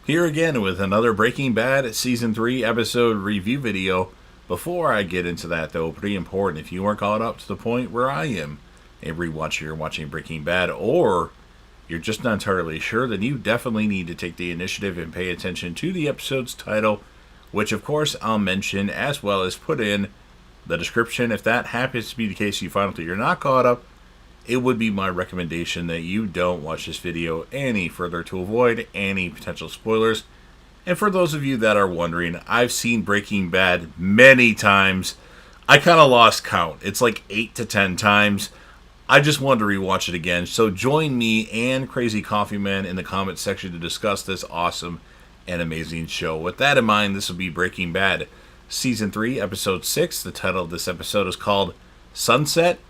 Here again with another Breaking Bad Season 3 episode review video. Before I get into that, though, pretty important, if you aren't caught up to the point where I am, a rewatcher, you're watching Breaking Bad, or you're just not entirely sure, then you definitely need to take the initiative and pay attention to the episode's title, which of course I'll mention as well as put in the description. If that happens to be the case, you find out that you're not caught up, it would be my recommendation that you don't watch this video any further to avoid any potential spoilers. And for those of you that are wondering, I've seen Breaking Bad many times. I kind of lost count. It's like 8 to 10 times. I just wanted to rewatch it again. So join me and Crazy Coffee Man in the comments section to discuss this awesome and amazing show. With that in mind, this will be Breaking Bad Season 3, Episode 6. The title of this episode is called Sunset.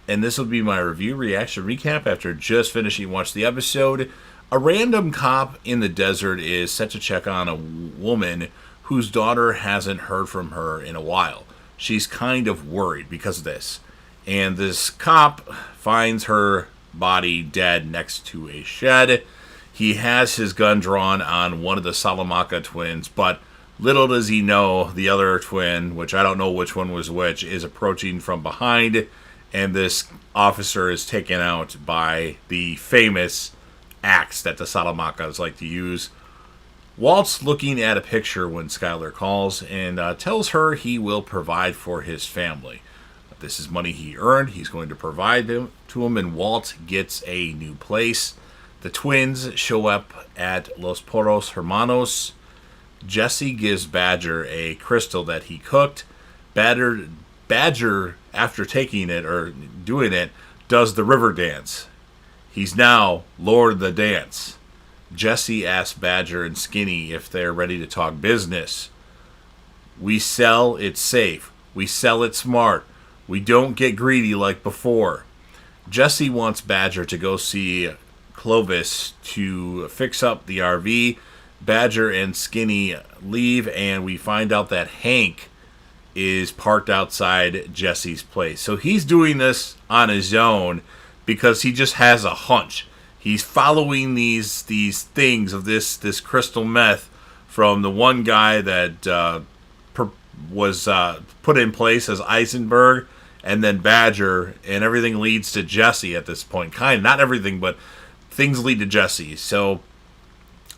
And this will be my review, reaction, recap after just finishing watching the episode. A random cop in the desert is set to check on a woman whose daughter hasn't heard from her in a while. She's kind of worried because of this. And this cop finds her body dead next to a shed. He has his gun drawn on one of the Salamanca twins, but little does he know the other twin, which I don't know which one was which, is approaching from behind. And this officer is taken out by the famous axe that the Salamancas like to use. Walt's looking at a picture when Skyler calls and tells her he will provide for his family. This is money he earned. He's going to provide them to him, and Walt gets a new place. The twins show up at Los Porros Hermanos. Jesse gives Badger a crystal that he cooked. Badger, after taking it or doing it, does the river dance. He's now Lord of the Dance. Jesse asks Badger and Skinny if they're ready to talk business. We sell it safe. We sell it smart. We don't get greedy like before. Jesse wants Badger to go see Clovis to fix up the RV. Badger and Skinny leave, and we find out that Hank is parked outside Jesse's place. So he's doing this on his own because he just has a hunch. He's following these things of this crystal meth from the one guy that was put in place as Eisenberg, and then Badger, and everything leads to Jesse at this point. Not everything, but things lead to Jesse. So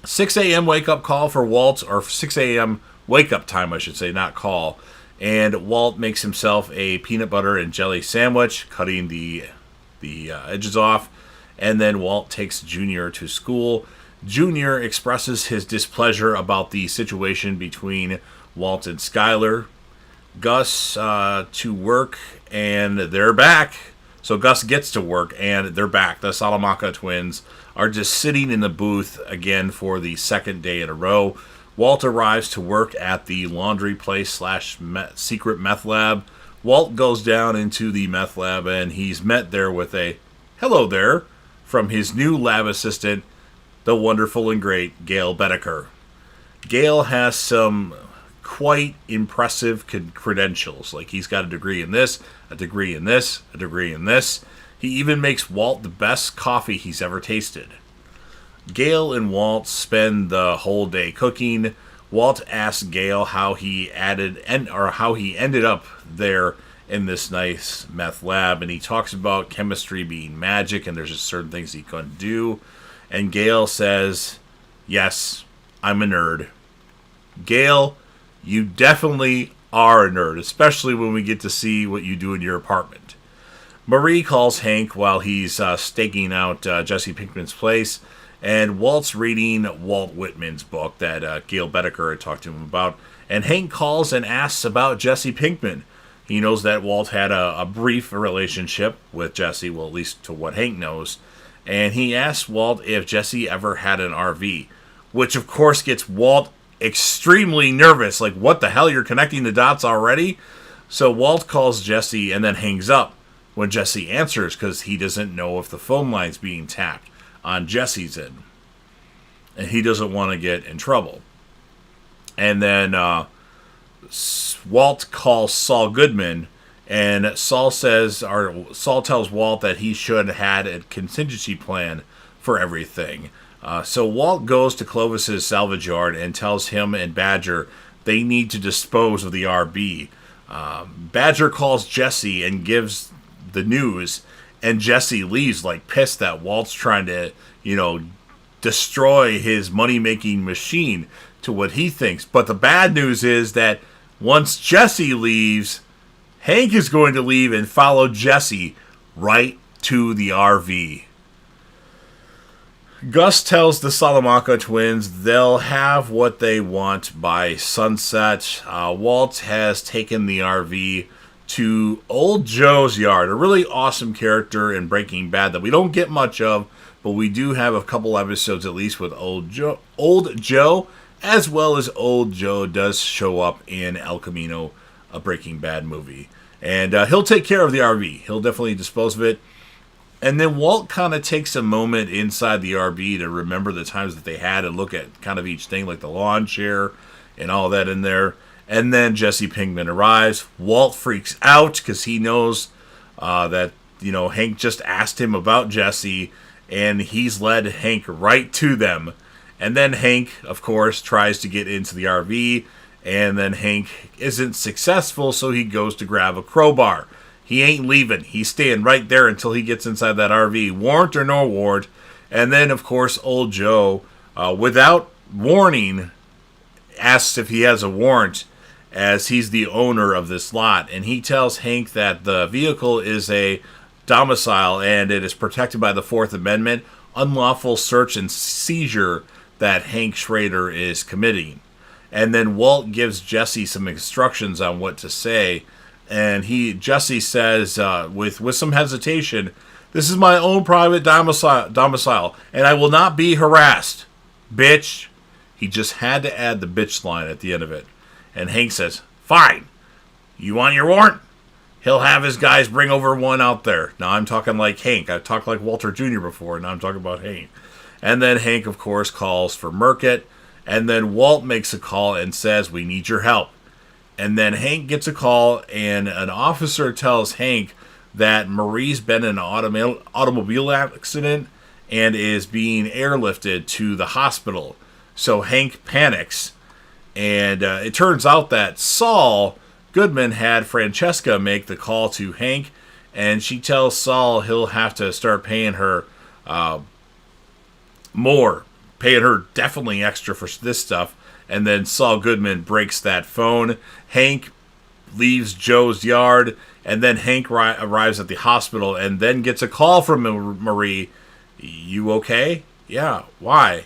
6 a.m. wake-up call for Walt, or 6 a.m. wake-up time, I should say, not call. And Walt makes himself a peanut butter and jelly sandwich, cutting the edges off. And then Walt takes Junior to school. Junior expresses his displeasure about the situation between Walt and Skyler. Gus to work, and they're back. So Gus gets to work, and they're back. The Salamanca twins are just sitting in the booth again for the second day in a row. Walt arrives to work at the laundry place / secret meth lab. Walt goes down into the meth lab, and he's met there with a "hello there" from his new lab assistant, the wonderful and great Gail Bedecker. Gail has some quite impressive credentials. Like, he's got a degree in this, a degree in this, a degree in this. He even makes Walt the best coffee he's ever tasted. Gail and Walt spend the whole day cooking. Walt asks Gail how he ended up there in this nice meth lab, and he talks about chemistry being magic, and there's just certain things he couldn't do. And Gail says, "Yes, I'm a nerd." Gail, you definitely are a nerd, especially when we get to see what you do in your apartment. Marie calls Hank while he's staking out Jesse Pinkman's place. And Walt's reading Walt Whitman's book that Gail Bedecker had talked to him about. And Hank calls and asks about Jesse Pinkman. He knows that Walt had a brief relationship with Jesse, well, at least to what Hank knows. And he asks Walt if Jesse ever had an RV, which of course gets Walt extremely nervous. Like, what the hell? You're connecting the dots already? So Walt calls Jesse and then hangs up when Jesse answers because he doesn't know if the phone line's being tapped on Jesse's end, and he doesn't want to get in trouble. And then Walt calls Saul Goodman, and Saul tells Walt that he should have had a contingency plan for everything. So Walt goes to Clovis's salvage yard and tells him and Badger they need to dispose of the RV. Badger calls Jesse and gives the news, and Jesse leaves like pissed that Walt's trying to, destroy his money-making machine to what he thinks. But the bad news is that once Jesse leaves, Hank is going to leave and follow Jesse right to the RV. Gus tells the Salamanca twins they'll have what they want by sunset. Walt has taken the RV to Old Joe's yard, a really awesome character in Breaking Bad that we don't get much of, but we do have a couple episodes at least with Old Joe, as well as Old Joe does show up in El Camino, a Breaking Bad movie. And he'll take care of the RV. He'll definitely dispose of it. And then Walt kind of takes a moment inside the RV to remember the times that they had and look at kind of each thing, like the lawn chair and all that in there. And then Jesse Pinkman arrives. Walt freaks out because he knows that, Hank just asked him about Jesse, and he's led Hank right to them. And then Hank, of course, tries to get into the RV, and then Hank isn't successful, so he goes to grab a crowbar. He ain't leaving. He's staying right there until he gets inside that RV, warrant or no warrant. And then, of course, Old Joe, without warning, asks if he has a warrant, as he's the owner of this lot. And he tells Hank that the vehicle is a domicile and it is protected by the Fourth Amendment, unlawful search and seizure that Hank Schrader is committing. And then Walt gives Jesse some instructions on what to say. And Jesse says, with some hesitation, "This is my own private domicile, and I will not be harassed, bitch." He just had to add the bitch line at the end of it. And Hank says, "Fine. You want your warrant?" He'll have his guys bring over one out there. Now I'm talking like Hank. I've talked like Walter Jr. before, and now I'm talking about Hank. And then Hank, of course, calls for Merkett. And then Walt makes a call and says, "We need your help." And then Hank gets a call, and an officer tells Hank that Marie's been in an automobile accident and is being airlifted to the hospital. So Hank panics. And it turns out that Saul Goodman had Francesca make the call to Hank, and she tells Saul he'll have to start paying her more, paying her definitely extra for this stuff. And then Saul Goodman breaks that phone. Hank leaves Joe's yard, and then Hank arrives at the hospital and then gets a call from Marie. "You okay?" "Yeah, why?"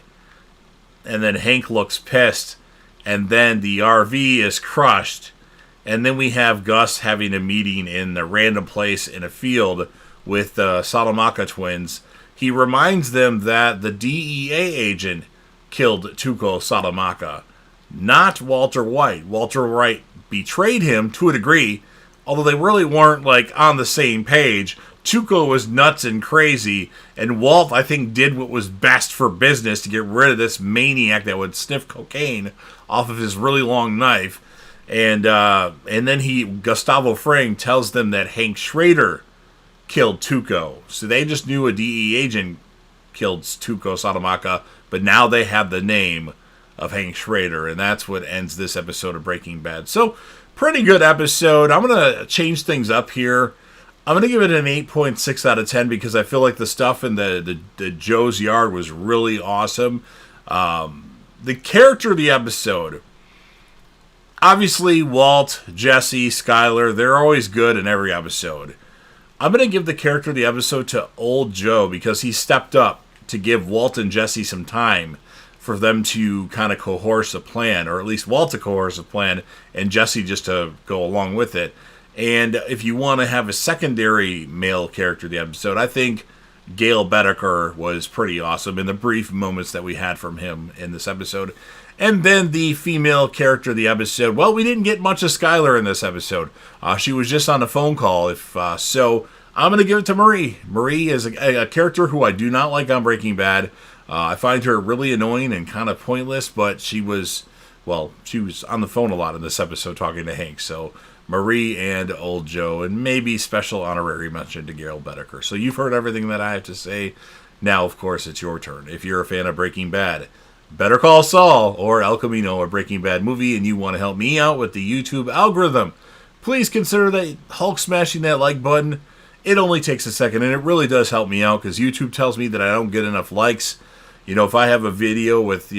And then Hank looks pissed, and then the RV is crushed. And then we have Gus having a meeting in a random place in a field with the Salamanca twins. He reminds them that the DEA agent killed Tuco Salamanca, not Walter White. Walter White betrayed him to a degree, although they really weren't on the same page. Tuco was nuts and crazy, and Walt, I think, did what was best for business to get rid of this maniac that would sniff cocaine off of his really long knife. And then Gustavo Fring tells them that Hank Schrader killed Tuco. So they just knew a DEA agent killed Tuco Salamanca, but now they have the name of Hank Schrader, and that's what ends this episode of Breaking Bad. So, pretty good episode. I'm going to change things up here. I'm going to give it an 8.6 out of 10 because I feel like the stuff in the Joe's yard was really awesome. The character of the episode, obviously Walt, Jesse, Skyler, they're always good in every episode. I'm going to give the character of the episode to Old Joe because he stepped up to give Walt and Jesse some time for them to kind of coerce a plan, or at least Walt to coerce a plan, and Jesse just to go along with it. And if you want to have a secondary male character of the episode, I think Gale Bedecker was pretty awesome in the brief moments that we had from him in this episode. And then the female character of the episode, well, we didn't get much of Skyler in this episode. She was just on a phone call. So I'm going to give it to Marie. Marie is a character who I do not like on Breaking Bad. I find her really annoying and kind of pointless, but she was on the phone a lot in this episode talking to Hank. So Marie and Old Joe, and maybe special honorary mention to Gale Bedecker. So you've heard everything that I have to say. Now, of course, it's your turn. If you're a fan of Breaking Bad, Better Call Saul, or El Camino, a Breaking Bad movie, and you want to help me out with the YouTube algorithm, please consider that Hulk smashing that like button. It only takes a second, and it really does help me out because YouTube tells me that I don't get enough likes. If I have a video with,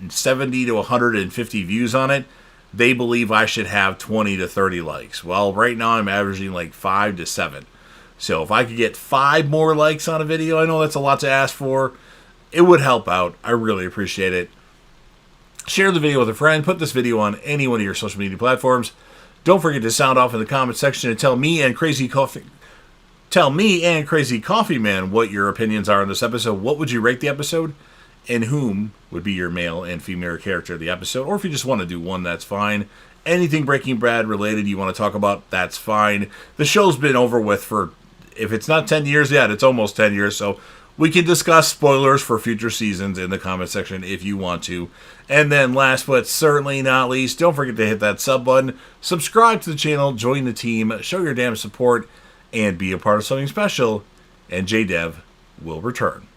70 to 150 views on it, they believe I should have 20 to 30 likes. Well, right now I'm averaging like 5 to 7. So if I could get 5 more likes on a video, I know that's a lot to ask for. It would help out. I really appreciate it. Share the video with a friend. Put this video on any one of your social media platforms. Don't forget to sound off in the comment section and tell me and Crazy Coffee Man what your opinions are on this episode. What would you rate the episode? And whom would be your male and female character of the episode? Or if you just want to do one, that's fine. Anything Breaking Bad related you want to talk about, that's fine. The show's been over with for, if it's not 10 years yet, it's almost 10 years. So we can discuss spoilers for future seasons in the comment section if you want to. And then last but certainly not least, don't forget to hit that sub button, subscribe to the channel, join the team, show your damn support, and be a part of something special. And JDev will return.